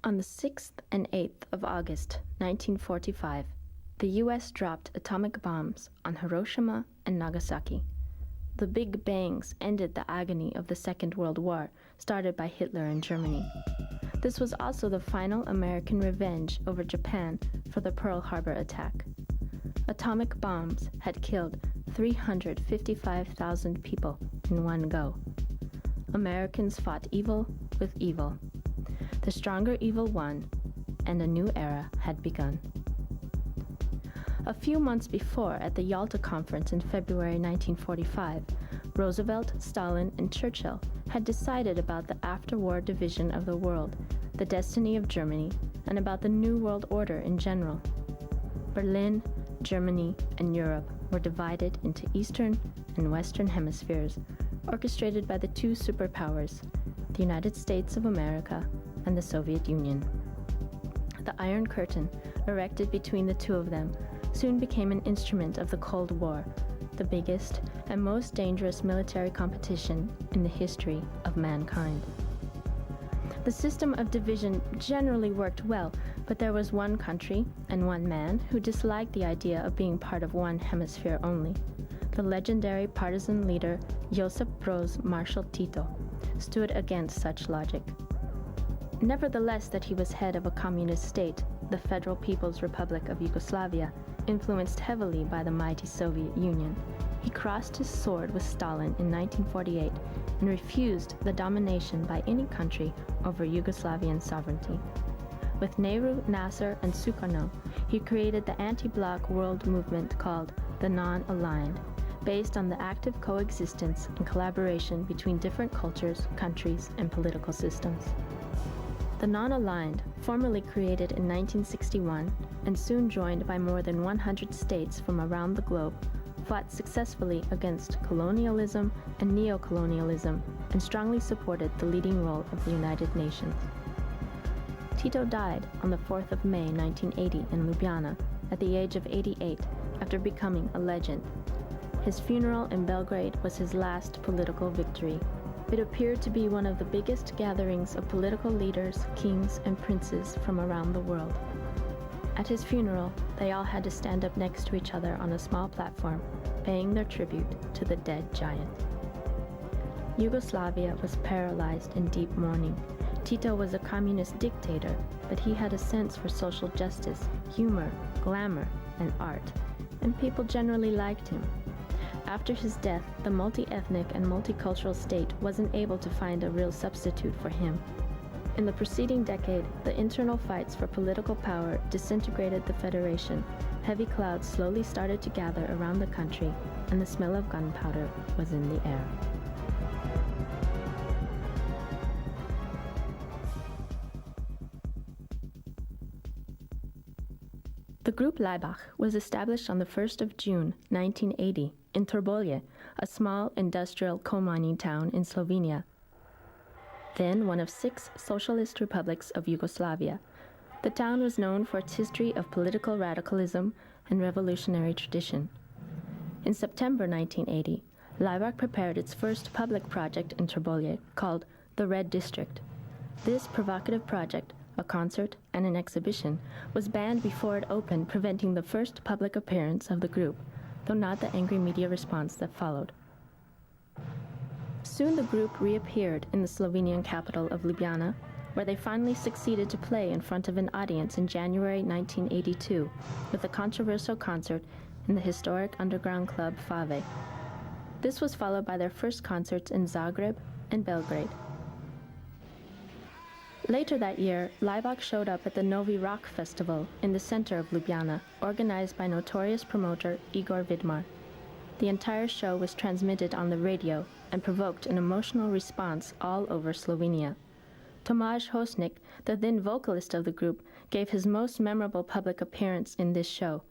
On the 6th and 8th of August 1945, the U.S. dropped atomic bombs on Hiroshima and Nagasaki. The Big Bangs ended the agony of the Second World War started by Hitler in Germany. This was also the final American revenge over Japan for the Pearl Harbor attack. Atomic bombs had killed 355,000 people in one go. Americans fought evil with evil. The stronger evil won, and a new era had begun. A few months before, at the Yalta Conference in February 1945, Roosevelt, Stalin, and Churchill had decided about the after-war division of the world, the destiny of Germany, and about the New World Order in general. Berlin, Germany, and Europe were divided into Eastern and Western hemispheres, orchestrated by the two superpowers, the United States of America and the Soviet Union. The Iron Curtain, erected between the two of them, soon became an instrument of the Cold War, the biggest and most dangerous military competition in the history of mankind. The system of division generally worked well, but there was one country and one man who disliked the idea of being part of one hemisphere only. The legendary partisan leader Josip Broz Marshal Tito stood against such logic. Nevertheless, that he was head of a communist state, the Federal People's Republic of Yugoslavia, influenced heavily by the mighty Soviet Union, he crossed his sword with Stalin in 1948 and refused the domination by any country over Yugoslavian sovereignty. With Nehru, Nasser, and Sukarno, he created the anti-bloc world movement called the Non-Aligned, based on the active coexistence and collaboration between different cultures, countries, and political systems. The Non-Aligned, formally created in 1961 and soon joined by more than 100 states from around the globe, fought successfully against colonialism and neo-colonialism and strongly supported the leading role of the United Nations. Tito died on the 4th of May 1980 in Ljubljana at the age of 88 after becoming a legend. His funeral in Belgrade was his last political victory. It appeared to be one of the biggest gatherings of political leaders, kings, and princes from around the world. At his funeral, they all had to stand up next to each other on a small platform, paying their tribute to the dead giant. Yugoslavia was paralyzed in deep mourning. Tito was a communist dictator, but he had a sense for social justice, humor, glamour, and art, and people generally liked him. After his death, the multi-ethnic and multicultural state wasn't able to find a real substitute for him. In the preceding decade, the internal fights for political power disintegrated the federation. Heavy clouds slowly started to gather around the country, and the smell of gunpowder was in the air. The group Laibach was established on the 1st of June 1980 in Trbovlje, a small industrial coal mining town in Slovenia, then one of 6 socialist republics of Yugoslavia. The town was known for its history of political radicalism and revolutionary tradition. In September 1980, Laibach prepared its first public project in Trbovlje called the Red District. This provocative project, a concert and an exhibition, was banned before it opened, preventing the first public appearance of the group, though not the angry media response that followed. Soon the group reappeared in the Slovenian capital of Ljubljana, where they finally succeeded to play in front of an audience in January 1982 with a controversial concert in the historic underground club Fave. This was followed by their first concerts in Zagreb and Belgrade. Later that year, Laibach showed up at the Novi Rock Festival in the center of Ljubljana, organized by notorious promoter Igor Vidmar. The entire show was transmitted on the radio and provoked an emotional response all over Slovenia. Tomaž Hosnik, the then vocalist of the group, gave his most memorable public appearance in this show.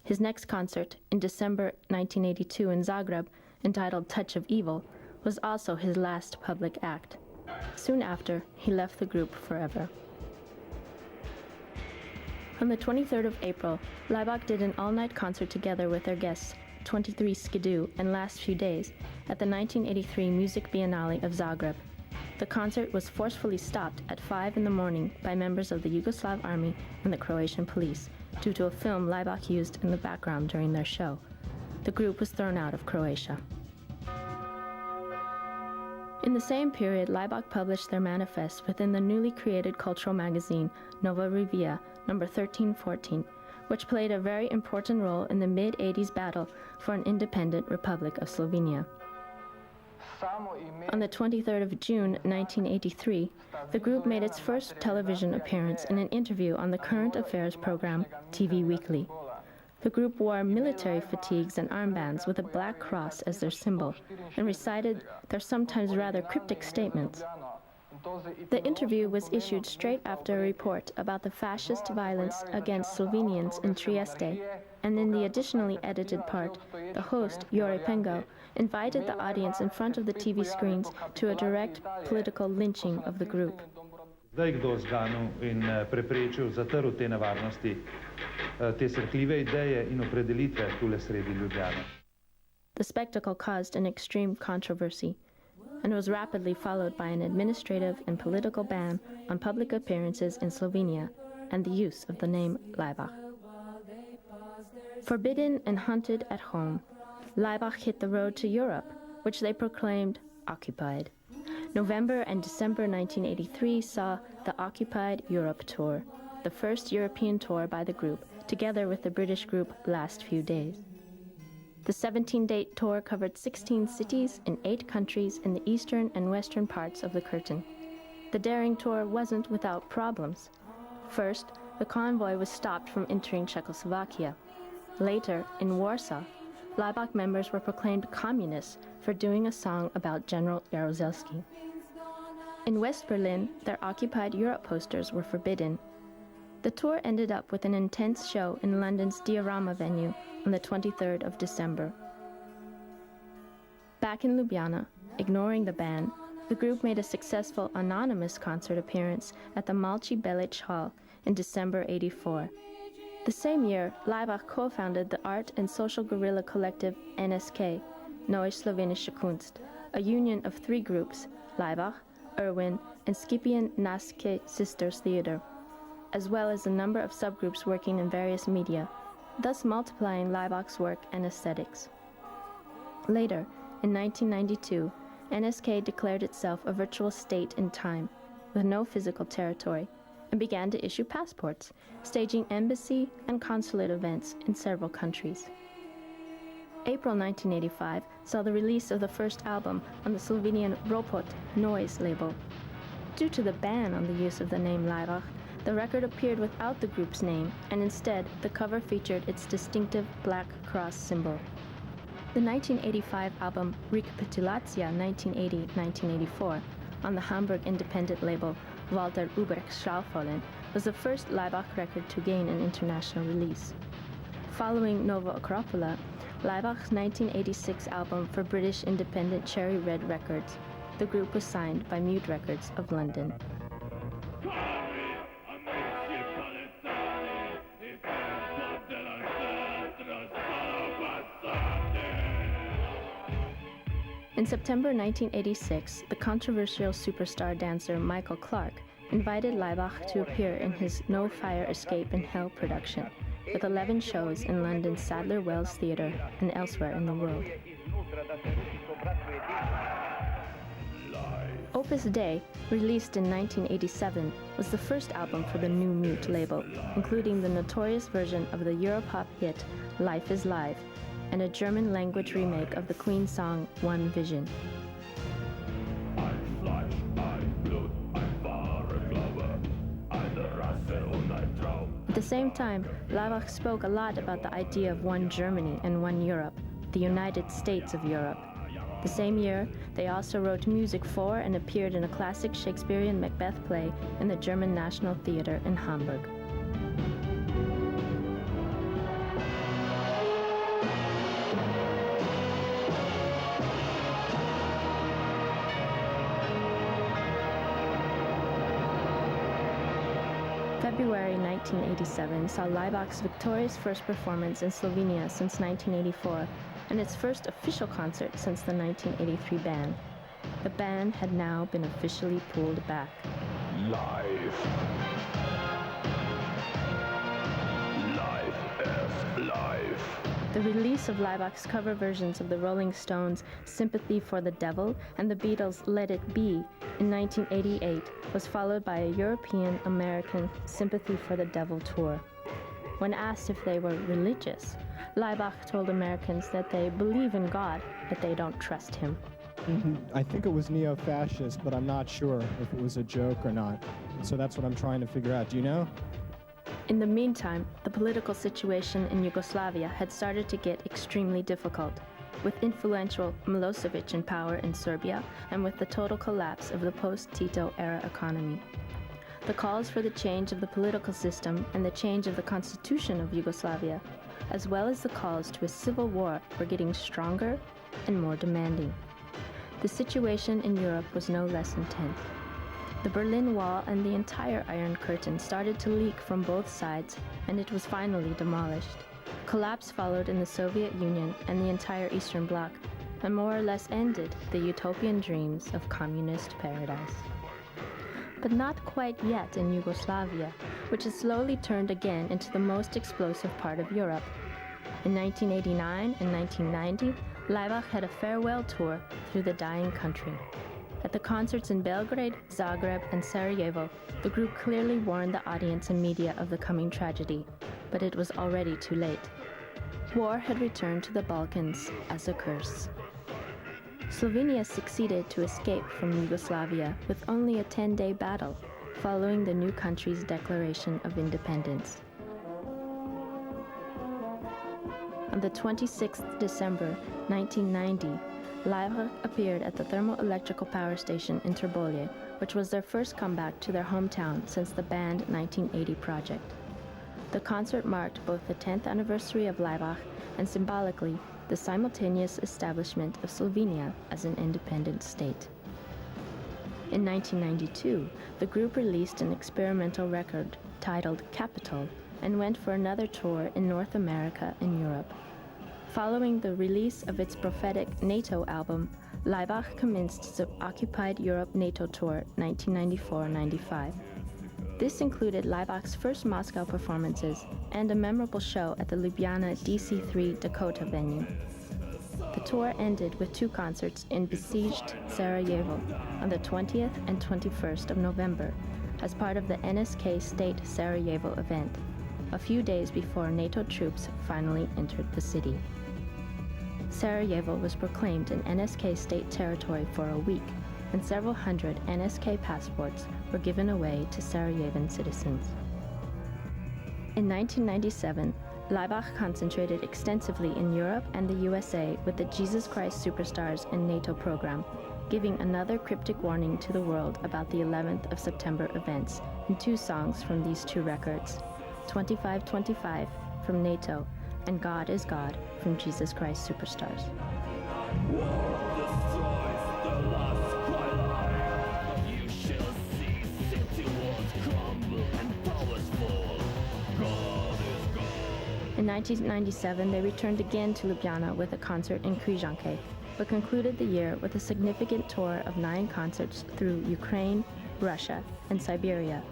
His next concert, in December 1982 in Zagreb, entitled Touch of Evil, was also his last public act. Soon after, he left the group forever. On the 23rd of April, Laibach did an all-night concert together with their guests, 23 Skidoo, and Last Few Days, at the 1983 Music Biennale of Zagreb. The concert was forcefully stopped at 5 in the morning by members of the Yugoslav army and the Croatian police due to a film Laibach used in the background during their show. The group was thrown out of Croatia. In the same period, Laibach published their manifest within the newly created cultural magazine Nova Revija, number 1314, which played a very important role in the mid-80s battle for an independent Republic of Slovenia. On the 23rd of June 1983, the group made its first television appearance in an interview on the current affairs program TV Weekly. The group wore military fatigues and armbands with a black cross as their symbol and recited their sometimes rather cryptic statements. The interview was issued straight after a report about the fascist violence against Slovenians in Trieste, and in the additionally edited part, the host, Jure Pengo, invited the audience in front of the TV screens to a direct political lynching of the group. Zdaj kdo zganil in preprečil, zatrl te nevarnosti, te srhljive ideje in opredelitve tule sredi Ljubljane. The spectacle caused an extreme controversy and was rapidly followed by an administrative and political ban on public appearances in Slovenia and the use of the name Laibach. Forbidden and hunted at home, Laibach hit the road to Europe, which they proclaimed occupied. November and December 1983 saw the Occupied Europe Tour, the first European tour by the group, together with the British group Last Few Days. The 17-date tour covered 16 cities in 8 countries in the eastern and western parts of the Curtain. The daring tour wasn't without problems. First, the convoy was stopped from entering Czechoslovakia. Later, in Warsaw, Laibach members were proclaimed communists for doing a song about General Jaruzelski. In West Berlin, their Occupied Europe posters were forbidden. The tour ended up with an intense show in London's Diorama venue on the 23rd of December. Back in Ljubljana, ignoring the ban, the group made a successful anonymous concert appearance at the Malci Belic Hall in December '84. The same year, Laibach co-founded the art and social guerrilla collective NSK, Neue Slowenische Kunst, a union of 3 groups, Laibach, Erwin, and Scipion Naske Sisters Theater, as well as a number of subgroups working in various media, thus multiplying Laibach's work and aesthetics. Later, in 1992, NSK declared itself a virtual state in time, with no physical territory, and began to issue passports, staging embassy and consulate events in several countries. April 1985 saw the release of the first album on the Slovenian Ropot Noise label. Due to the ban on the use of the name Laibach, the record appeared without the group's name, and instead the cover featured its distinctive black cross symbol. The 1985 album Rekapitulacja 1980-1984 on the Hamburg independent label Walter Ubrecht Schaufollen was the first Laibach record to gain an international release. Following Nova Akropola, Laibach's 1986 album for British independent Cherry Red Records, the group was signed by Mute Records of London. In September 1986, the controversial superstar dancer Michael Clark invited Laibach to appear in his No Fire Escape in Hell production, with 11 shows in London's Sadler Wells Theatre and elsewhere in the world. Opus Dei, released in 1987, was the first album for the new Mute label, including the notorious version of the Europop hit Life is Live, and a German-language remake of the Queen song One Vision. At the same time, Laibach spoke a lot about the idea of one Germany and one Europe, the United States of Europe. The same year, they also wrote music for and appeared in a classic Shakespearean Macbeth play in the German National Theatre in Hamburg. February 1987 saw Laibach's victorious first performance in Slovenia since 1984, and its first official concert since the 1983 ban. The ban had now been officially pulled back. Life is life. The release of Laibach's cover versions of the Rolling Stones' Sympathy for the Devil and the Beatles' Let It Be in 1988 was followed by a European-American Sympathy for the Devil tour. When asked if they were religious, Laibach told Americans that they believe in God, but they don't trust him. I think it was neo-fascist, but I'm not sure if it was a joke or not. So that's what I'm trying to figure out. Do you know? In the meantime, the political situation in Yugoslavia had started to get extremely difficult, with influential Milosevic in power in Serbia and with the total collapse of the post-Tito era economy. The calls for the change of the political system and the change of the constitution of Yugoslavia, as well as the calls to a civil war, were getting stronger and more demanding. The situation in Europe was no less intense. The Berlin Wall and the entire Iron Curtain started to leak from both sides, and it was finally demolished. Collapse followed in the Soviet Union and the entire Eastern Bloc, and more or less ended the utopian dreams of communist paradise. But not quite yet in Yugoslavia, which has slowly turned again into the most explosive part of Europe. In 1989 and 1990, Laibach had a farewell tour through the dying country. At the concerts in Belgrade, Zagreb, and Sarajevo, the group clearly warned the audience and media of the coming tragedy, but it was already too late. War had returned to the Balkans as a curse. Slovenia succeeded to escape from Yugoslavia with only a 10-day battle, following the new country's declaration of independence. On the 26th December 1990, Laibach appeared at the thermoelectrical power station in Trbovlje, which was their first comeback to their hometown since the banned 1980 project. The concert marked both the 10th anniversary of Laibach and symbolically the simultaneous establishment of Slovenia as an independent state. In 1992, the group released an experimental record titled Capital and went for another tour in North America and Europe. Following the release of its prophetic NATO album, Laibach commenced the Occupied Europe NATO Tour 1994-95. This included Laibach's first Moscow performances and a memorable show at the Ljubljana DC3 Dakota venue. The tour ended with two concerts in besieged Sarajevo on the 20th and 21st of November as part of the NSK State Sarajevo event, a few days before NATO troops finally entered the city. Sarajevo was proclaimed an NSK state territory for a week, and several hundred NSK passports were given away to Sarajevan citizens. In 1997, Laibach concentrated extensively in Europe and the USA with the Jesus Christ Superstars and NATO program, giving another cryptic warning to the world about the 11th of September events in two songs from these two records, 2525 from NATO and God is God from Jesus Christ Superstars. In 1997, they returned again to Ljubljana with a concert in Križanke, but concluded the year with a significant tour of 9 concerts through Ukraine, Russia, and Siberia,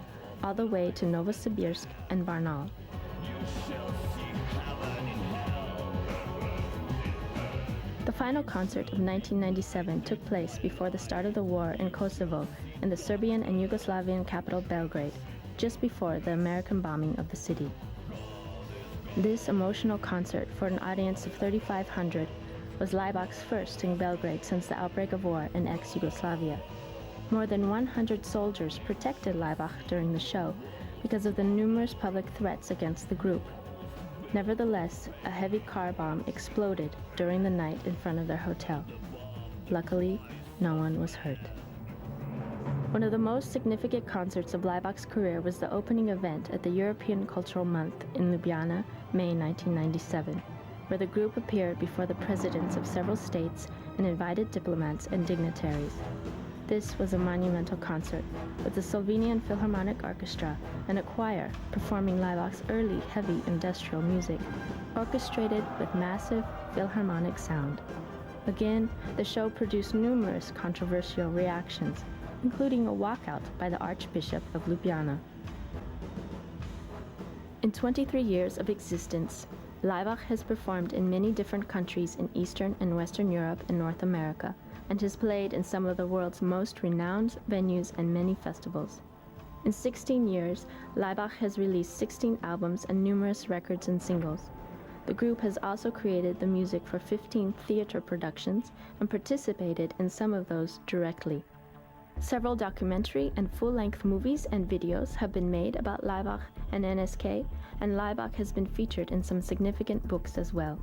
all the way to Novosibirsk and Varnal. The final concert of 1997 took place before the start of the war in Kosovo in the Serbian and Yugoslavian capital Belgrade, just before the American bombing of the city. This emotional concert for an audience of 3,500 was Laibach's first in Belgrade since the outbreak of war in ex-Yugoslavia. More than 100 soldiers protected Laibach during the show because of the numerous public threats against the group. Nevertheless, a heavy car bomb exploded during the night in front of their hotel. Luckily, no one was hurt. One of the most significant concerts of Laibach's career was the opening event at the European Cultural Month in Ljubljana, May 1997, where the group appeared before the presidents of several states and invited diplomats and dignitaries. This was a monumental concert, with the Slovenian Philharmonic Orchestra and a choir performing Laibach's early heavy industrial music, orchestrated with massive Philharmonic sound. Again, the show produced numerous controversial reactions, including a walkout by the Archbishop of Ljubljana. In 23 years of existence, Laibach has performed in many different countries in Eastern and Western Europe and North America, and has played in some of the world's most renowned venues and many festivals. In 16 years, Laibach has released 16 albums and numerous records and singles. The group has also created the music for 15 theater productions and participated in some of those directly. Several documentary and full-length movies and videos have been made about Laibach and NSK, and Laibach has been featured in some significant books as well.